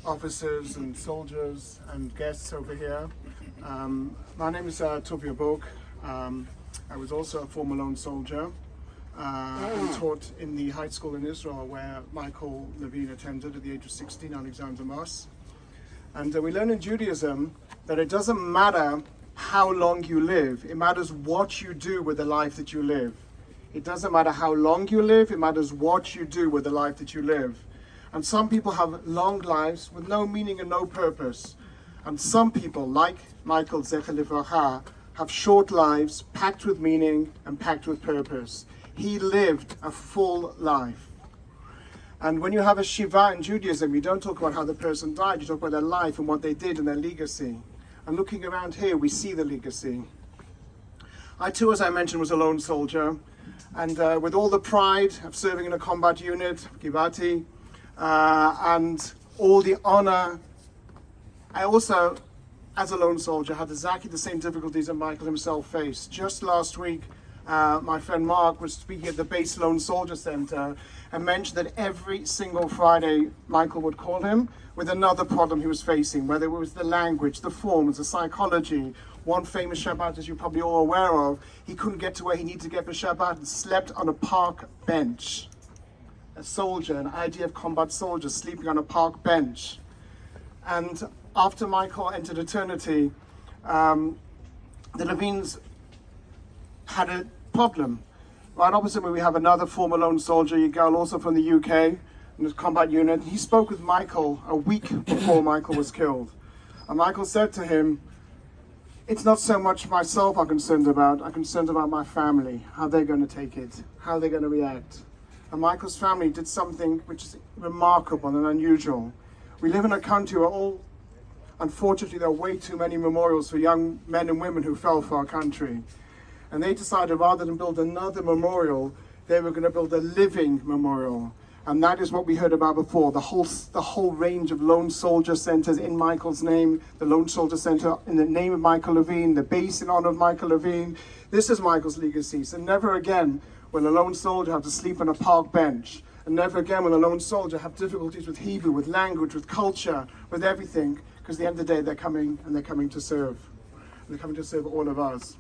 officers and soldiers and guests over here. My name is Tuvia Book. I was also a former lone soldier and taught in the high school in Israel where Michael Levin attended at the age of 16, Alexander Moss. And we learn in Judaism that it doesn't matter how long you live, it matters what you do with the life that you live. It doesn't matter how long you live, it matters what you do with the life that you live. And some people have long lives with no meaning and no purpose. And some people, like Michael Zecher Livracha, have short lives packed with meaning and packed with purpose. He lived a full life. And when you have a Shiva in Judaism, you don't talk about how the person died, you talk about their life and what they did and their legacy. And looking around here, we see the legacy. I too, as I mentioned, was a lone soldier. And with all the pride of serving in a combat unit, Givati, and all the honor, I also, as a lone soldier, had exactly the same difficulties that Michael himself faced. Just last week, my friend Mark was speaking at the Base Lone Soldier Center and mentioned that every single Friday, Michael would call him with another problem he was facing, whether it was the language, the forms, the psychology. One famous Shabbat, as you're probably all aware of, he couldn't get to where he needed to get for Shabbat and slept on a park bench. A soldier, an IDF combat soldier sleeping on a park bench. And after Michael entered eternity, the Levins had a problem. Right opposite me, we have another former lone soldier, Yigal, also from the UK, in his combat unit. He spoke with Michael a week before Michael was killed. And Michael said to him, "It's not so much myself I'm concerned about my family, how they're going to take it, how they're going to react." And Michael's family did something which is remarkable and unusual. We live in a country where unfortunately, there are way too many memorials for young men and women who fell for our country. And they decided rather than build another memorial, they were going to build a living memorial. And that is what we heard about before, the whole range of lone soldier centers in Michael's name, the lone soldier center in the name of Michael Levin, the base in honor of Michael Levin. This is Michael's legacy. So never again will a lone soldier have to sleep on a park bench. And never again will a lone soldier have difficulties with Hebrew, with language, with culture, with everything. Because at the end of the day, they're coming to serve. And they're coming to serve all of us.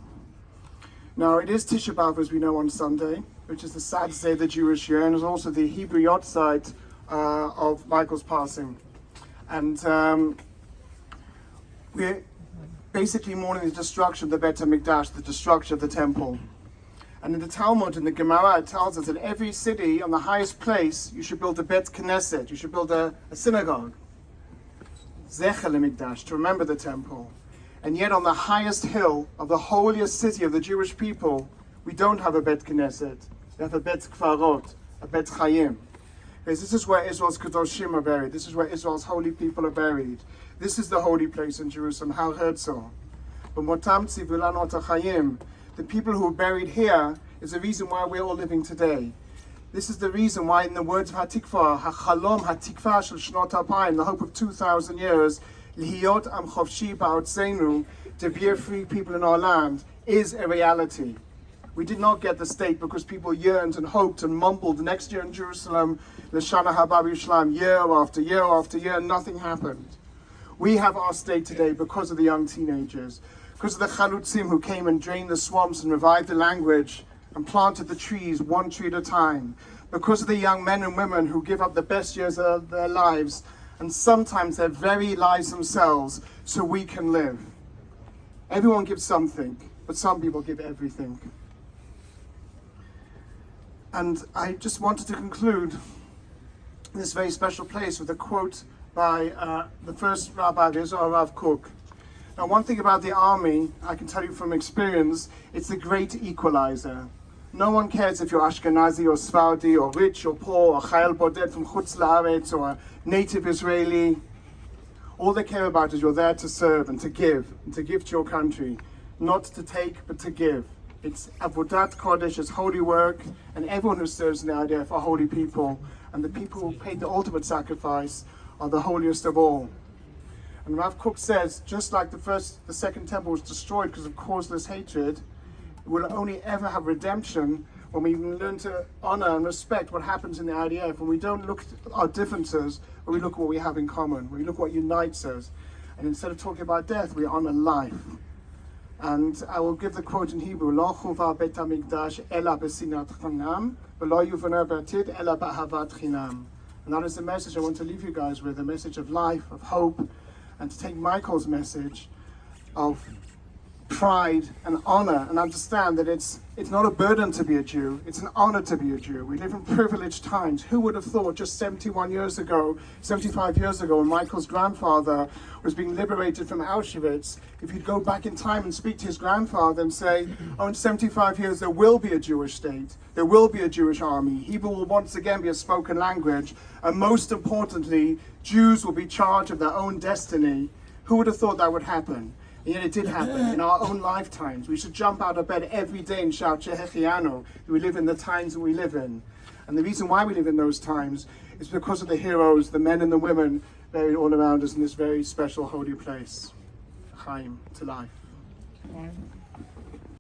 Now, it is Tisha B'Av, as we know, on Sunday, which is the saddest day of the Jewish year, and is also the Hebrew yahrzeit of Michael's passing. And we're basically mourning the destruction of the Bet HaMikdash, the destruction of the temple. And in the Talmud, in the Gemara, it tells us that every city, on the highest place, you should build a Bet Knesset, you should build a synagogue. Zecher LeMikdash, to remember the temple. And yet on the highest hill of the holiest city of the Jewish people, we don't have a Bet Knesset. We have a Bet Kfarot, a Bet Chayim. Because this is where Israel's Kedoshim are buried. This is where Israel's holy people are buried. This is the holy place in Jerusalem, Har Herzl. But Motam Tzivulano Chayim, the people who are buried here, is the reason why we're all living today. This is the reason why, in the words of HaTikva, HaChalom HaTikva Shel Shnot Alpayim, the hope of 2,000 years, Lihiyot Am Chovshi Ba'artzenu, to be a free people in our land, is a reality. We did not get the state because people yearned and hoped and mumbled next year in Jerusalem, L'Shana Haba B'Yerushalayim, year after year after year, and nothing happened. We have our state today because of the young teenagers, because of the Chalutzim who came and drained the swamps and revived the language and planted the trees one tree at a time, because of the young men and women who give up the best years of their lives and sometimes their very lives themselves so we can live. Everyone gives something, but some people give everything. And I just wanted to conclude this very special place with a quote by the first rabbi of Israel, Rav Kook. Now, one thing about the army, I can tell you from experience, it's the great equalizer. No one cares if you're Ashkenazi or Sephardi or rich or poor or Chayal Boded from Chutz La'aretz or a native Israeli. All they care about is you're there to serve and to give to your country. Not to take, but to give. It's Avodat Kodesh, it's holy work, and everyone who serves in the IDF are holy people. And the people who paid the ultimate sacrifice are the holiest of all. And Rav Kook says, just like the second temple was destroyed because of causeless hatred, it will only ever have redemption when we learn to honor and respect what happens in the IDF, when we don't look at our differences, but we look at what we have in common, we look at what unites us. And instead of talking about death, we honor life. And I will give the quote in Hebrew, Lo chuva bet hamikdash ela b'sinat chanam, v'lo yuvaner b'atid ela b'ahavat chinam. And that is the message I want to leave you guys with, a message of life, of hope, and to take Michael's message of pride and honor, and understand that it's not a burden to be a Jew, it's an honor to be a Jew. We live in privileged times. Who would have thought just 75 years ago, when Michael's grandfather was being liberated from Auschwitz, if you'd go back in time and speak to his grandfather and say, oh, in 75 years there will be a Jewish state, there will be a Jewish army, Hebrew will once again be a spoken language, and most importantly, Jews will be charged of their own destiny. Who would have thought that would happen? And yet it did happen in our own lifetimes. We should jump out of bed every day and shout, Shehechianu. We live in the times that we live in. And the reason why we live in those times is because of the heroes, the men and the women buried all around us in this very special holy place. Chaim, to life.